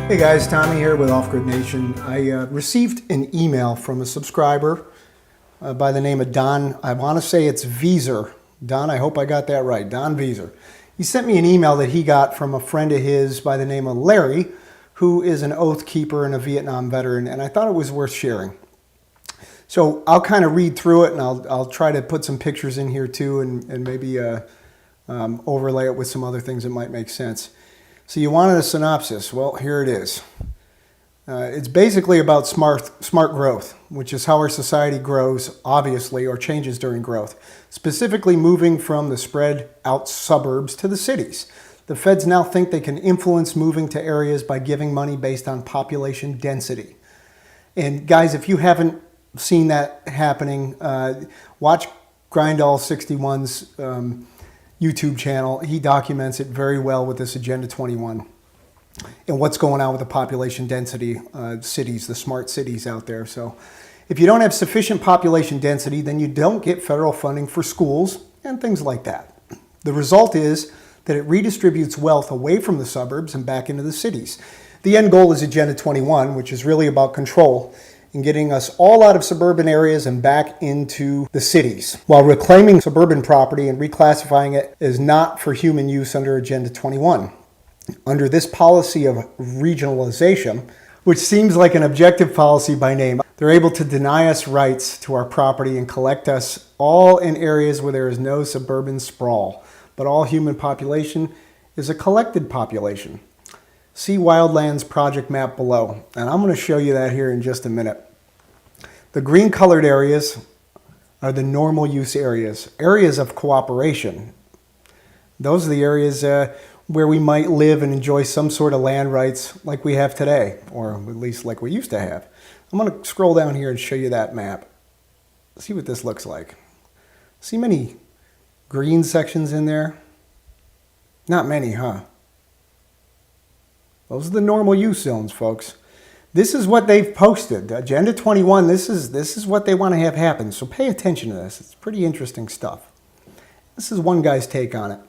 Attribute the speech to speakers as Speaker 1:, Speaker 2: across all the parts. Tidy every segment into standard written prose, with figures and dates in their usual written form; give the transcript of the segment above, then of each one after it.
Speaker 1: Hey guys, Tommy here with Off Grid Nation. I received an email from a subscriber by the name of Don. I want to say it's Vieser. Don, I hope I got that right. Don Vieser. He sent me an email that he got from a friend of his by the name of Larry, who is an Oath Keeper and a Vietnam veteran, and I thought it was worth sharing. So I'll kind of read through it, and I'll try to put some pictures in here too, and maybe overlay it with some other things that might make sense. So you wanted a synopsis. Well, here it is. It's basically about smart growth, which is how our society grows, obviously, or changes during growth, specifically moving from the spread out suburbs to the cities. The feds now think they can influence moving to areas by giving money based on population density. And guys, if you haven't seen that happening, watch Grindall61's YouTube channel. He documents it very well with this Agenda 21 and what's going on with the population density cities, the smart cities out there. So if you don't have sufficient population density, then you don't get federal funding for schools and things like that. The result is that it redistributes wealth away from the suburbs and back into the cities. The end goal is Agenda 21, which is really about control and getting us all out of suburban areas and back into the cities, while reclaiming suburban property and reclassifying it as not for human use under Agenda 21. Under this policy of regionalization, which seems like an objective policy by name, they're able to deny us rights to our property and collect us all in areas where there is no suburban sprawl, but all human population is a collected population. See Wildlands project map below, and I'm going to show you that here in just a minute. The green colored areas are the normal use areas, areas of cooperation. Those are the areas where we might live and enjoy some sort of land rights like we have today, or at least like we used to have. I'm going to scroll down here and show you that map. See what this looks like. See many green sections in there? Not many, huh? Those are the normal use zones, folks. This is what they've posted. Agenda 21, this is what they want to have happen. So pay attention to this. It's pretty interesting stuff. This is one guy's take on it.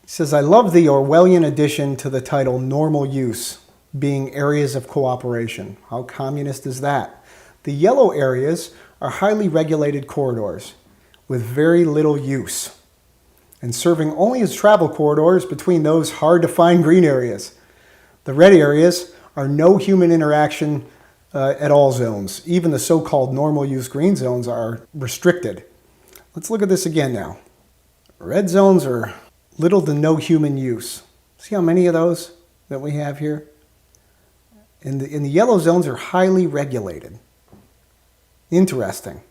Speaker 1: He says, I love the Orwellian addition to the title Normal Use, being areas of cooperation. How communist is that? The yellow areas are highly regulated corridors with very little use and serving only as travel corridors between those hard to find green areas. The red areas are no human interaction at all zones. Even the so-called normal use green zones are restricted. Let's look at this again now. Red zones are little to no human use. See how many of those that we have here? And the yellow zones are highly regulated. Interesting.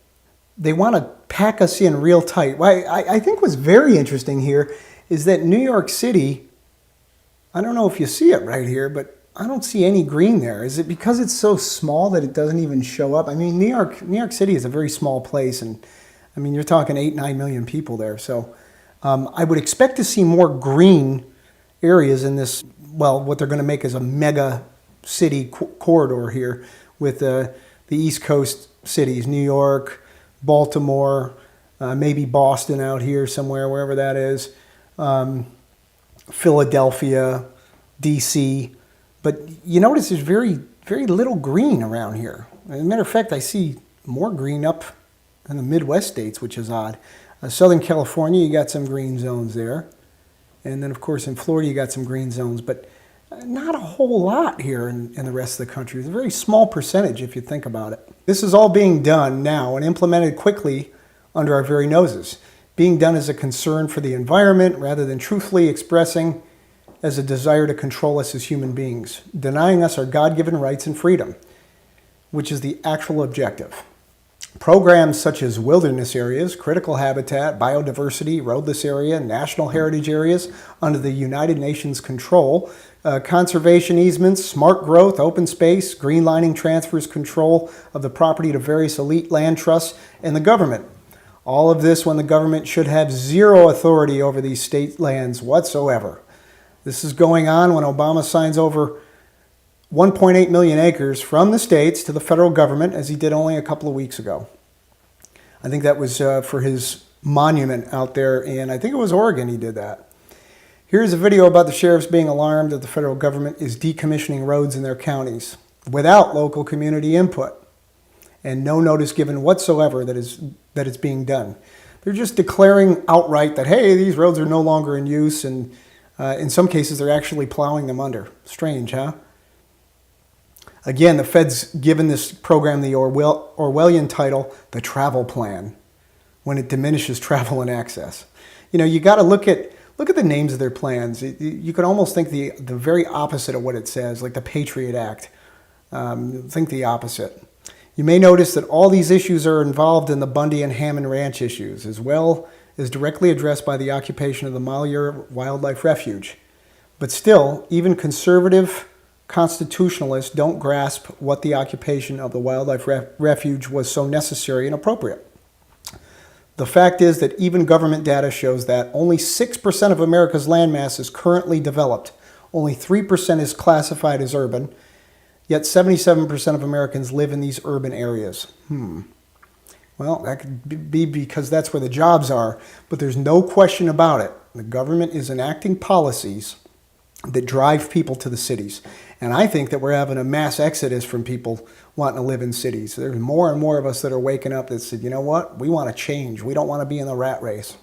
Speaker 1: They want to pack us in real tight. I think what's very interesting here is that New York City, I don't know if you see it right here, but I don't see any green there. Is it because it's so small that it doesn't even show up? I mean, New York City is a very small place, and I mean, you're talking 8-9 million people there. So I would expect to see more green areas in this, well, what they're going to make is a mega city corridor here with the East Coast cities, New York, Baltimore, maybe Boston out here somewhere, wherever that is, Philadelphia, DC. But you notice there's very little green around here. As a matter of fact, I see more green up in the Midwest states, which is odd. Southern California, you got some green zones there. And then, of course, in Florida, you got some green zones. But not a whole lot here in the rest of the country. It's a very small percentage if you think about it. This is all being done now and implemented quickly under our very noses. Being done as a concern for the environment rather than truthfully expressing as a desire to control us as human beings, denying us our God-given rights and freedom, which is the actual objective. Programs such as wilderness areas, critical habitat, biodiversity, roadless area, national heritage areas under the United Nations control, conservation easements, smart growth, open space, green lining transfers control of the property to various elite land trusts, and the government. All of this when the government should have zero authority over these state lands whatsoever. This is going on when Obama signs over 1.8 million acres from the states to the federal government, as he did only a couple of weeks ago. I think that was for his monument out there in, I think it was Oregon he did that. Here's a video about the sheriffs being alarmed that the federal government is decommissioning roads in their counties without local community input and no notice given whatsoever that it's being done. They're just declaring outright that, hey, these roads are no longer in use, and in some cases they're actually plowing them under. Strange, huh? Again, the Fed's given this program the Orwellian title, the travel plan, when it diminishes travel and access. You know, you got to look at the names of their plans. You could almost think the very opposite of what it says, like the Patriot Act. Think the opposite. You may notice that all these issues are involved in the Bundy and Hammond Ranch issues, as well as directly addressed by the occupation of the Malheur Wildlife Refuge. But still, even conservative constitutionalists don't grasp what the occupation of the wildlife refuge was so necessary and appropriate. The fact is that even government data shows that only 6% of America's landmass is currently developed. Only 3% is classified as urban, yet 77% of Americans live in these urban areas. Well, that could be because that's where the jobs are, but there's no question about it. The government is enacting policies that drive people to the cities. And I think that we're having a mass exodus from people wanting to live in cities. There's more and more of us that are waking up that said, you know what, we want to change. We don't want to be in the rat race.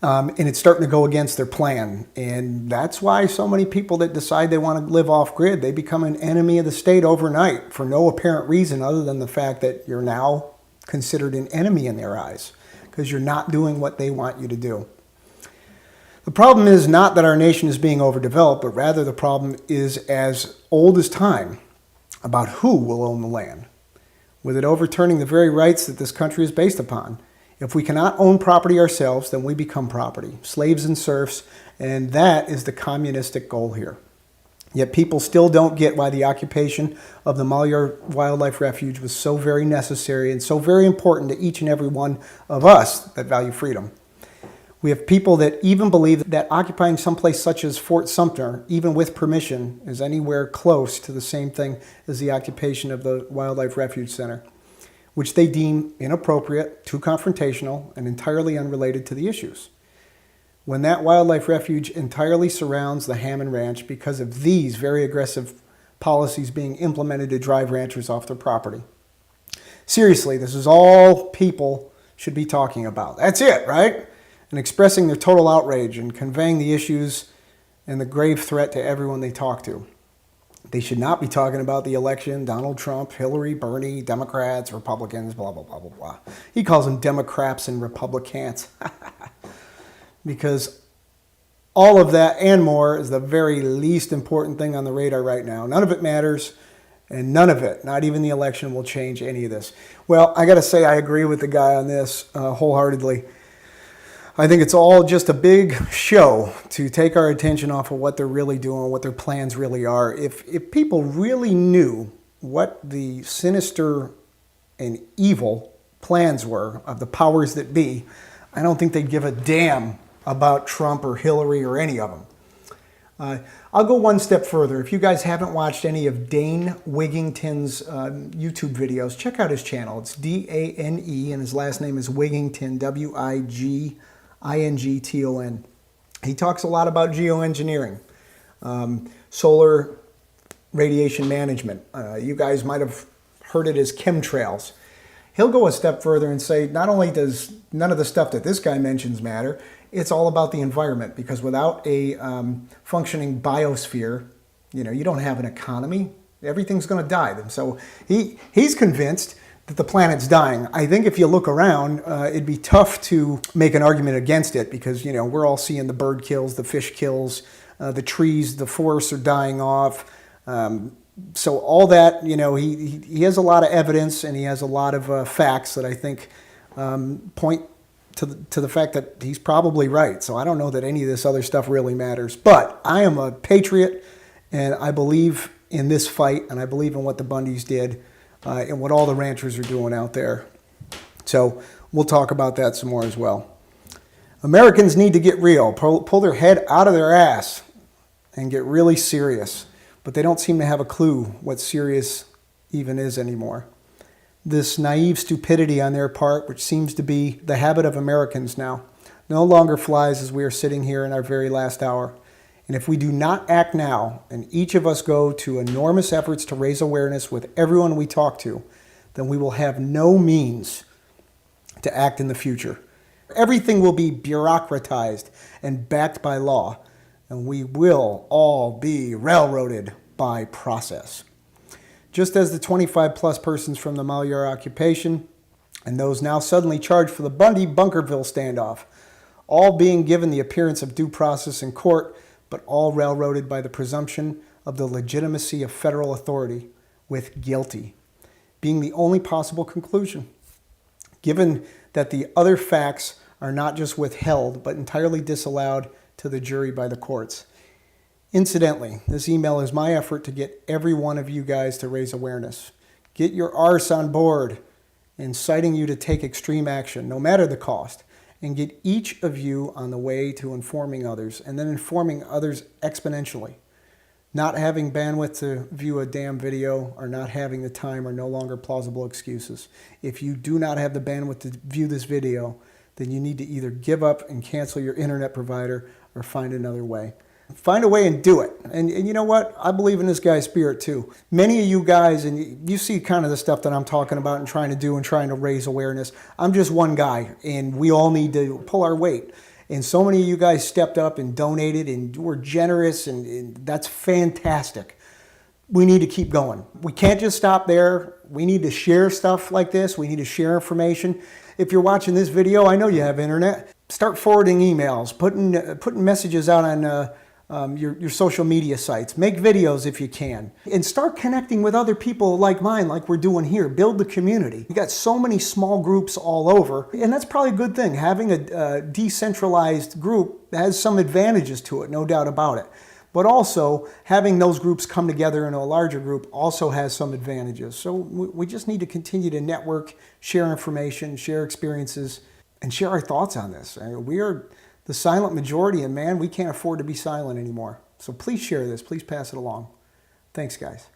Speaker 1: And it's starting to go against their plan. And that's why so many people that decide they want to live off-grid, they become an enemy of the state overnight for no apparent reason other than the fact that you're now considered an enemy in their eyes because you're not doing what they want you to do. The problem is not that our nation is being overdeveloped, but rather the problem is as old as time about who will own the land, with it overturning the very rights that this country is based upon. If we cannot own property ourselves, then we become property, slaves and serfs, and that is the communistic goal here. Yet people still don't get why the occupation of the Malheur Wildlife Refuge was so very necessary and so very important to each and every one of us that value freedom. We have people that even believe that occupying someplace such as Fort Sumter, even with permission, is anywhere close to the same thing as the occupation of the Wildlife Refuge Center, which they deem inappropriate, too confrontational, and entirely unrelated to the issues. When that wildlife refuge entirely surrounds the Hammond Ranch because of these very aggressive policies being implemented to drive ranchers off their property. Seriously, this is all people should be talking about. That's it, right? And expressing their total outrage and conveying the issues and the grave threat to everyone they talk to. They should not be talking about the election, Donald Trump, Hillary, Bernie, Democrats, Republicans, blah, blah, blah, blah, blah. He calls them Democrats and Republicans. Because all of that and more is the very least important thing on the radar right now. None of it matters, and none of it, not even the election, will change any of this. Well, I got to say I agree with the guy on this wholeheartedly. I think it's all just a big show to take our attention off of what they're really doing, what their plans really are. If people really knew what the sinister and evil plans were of the powers that be, I don't think they'd give a damn about Trump or Hillary or any of them. I'll go one step further. If you guys haven't watched any of Dane Wigington's YouTube videos, check out his channel. It's D-A-N-E, and his last name is Wigington, W-I-G-I-N-G-T-O-N. He talks a lot about geoengineering, solar radiation management. You guys might have heard it as chemtrails. He'll go a step further and say not only does none of the stuff that this guy mentions matter, it's all about the environment, because without a functioning biosphere, you don't have an economy. Everything's going to die. And so he's convinced that the planet's dying. I think if you look around, it'd be tough to make an argument against it because, we're all seeing the bird kills, the fish kills, the trees, the forests are dying off. So all that, he has a lot of evidence and he has a lot of facts that I think point to the fact that he's probably right. So I don't know that any of this other stuff really matters. But I am a patriot and I believe in this fight and I believe in what the Bundys did and what all the ranchers are doing out there. So we'll talk about that some more as well. Americans need to get real, pull their head out of their ass and get really serious. But they don't seem to have a clue what serious even is anymore. This naive stupidity on their part, which seems to be the habit of Americans now, no longer flies as we are sitting here in our very last hour. And if we do not act now, and each of us go to enormous efforts to raise awareness with everyone we talk to, then we will have no means to act in the future. Everything will be bureaucratized and backed by law, and we will all be railroaded by process. Just as the 25 plus persons from the Malheur occupation and those now suddenly charged for the Bundy-Bunkerville standoff, all being given the appearance of due process in court, but all railroaded by the presumption of the legitimacy of federal authority, with guilty being the only possible conclusion, given that the other facts are not just withheld, but entirely disallowed to the jury by the courts. Incidentally, this email is my effort to get every one of you guys to raise awareness. Get your arse on board, inciting you to take extreme action, no matter the cost, and get each of you on the way to informing others, and then informing others exponentially. Not having bandwidth to view a damn video or not having the time are no longer plausible excuses. If you do not have the bandwidth to view this video, then you need to either give up and cancel your internet provider or find another way. Find a way and do it. And you know what? I believe in this guy's spirit too. Many of you guys, and you see kind of the stuff that I'm talking about and trying to do and trying to raise awareness. I'm just one guy, and we all need to pull our weight. And so many of you guys stepped up and donated and were generous, and that's fantastic. We need to keep going. We can't just stop there. We need to share stuff like this. We need to share information. If you're watching this video, I know you have internet. Start forwarding emails, putting messages out on your social media sites. Make videos if you can. And start connecting with other people like mine, like we're doing here. Build the community. You got so many small groups all over, and that's probably a good thing. Having a decentralized group has some advantages to it, no doubt about it. But also, having those groups come together into a larger group also has some advantages. So we just need to continue to network, share information, share experiences, and share our thoughts on this. We are the silent majority, and man, we can't afford to be silent anymore. So please share this. Please pass it along. Thanks, guys.